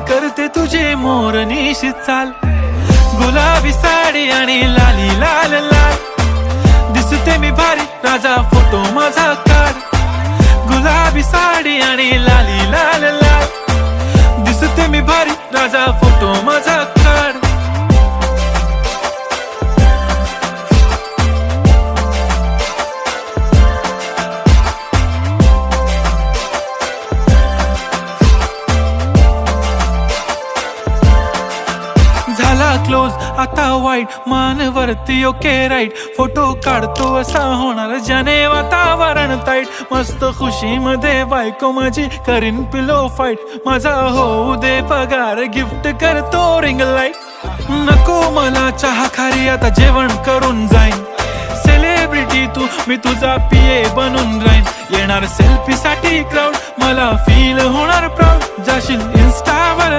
करते तुझे मोरनीशी चाल, गुलाबी साडी आणि लाली लाल लाल, दिसते मी भारी राजा फोटो माझा काढ, गुलाबी साडी आणि लाली लाल लाल, दिसते मी भारी राजा फोटो माझा काढ. झाला क्लोज आता वाईट, मानवरती ओके राईट, फोटो काढतो असा होणार ज्याने वातावरण ताईट, मस्त खुशी मध्ये बायको माझी करीन पिलो फाईट, माझा होऊ दे पगार गिफ्ट करतो रिंग लाईट, नको मला चहा खारी आता जेवण करून जाईन, सेलिब्रिटी तू मी तुझा पिये बनून राहीन, येणार सेल्फी साठी क्राऊड मला फील होणार प्राऊड, जाशील इन्स्टावर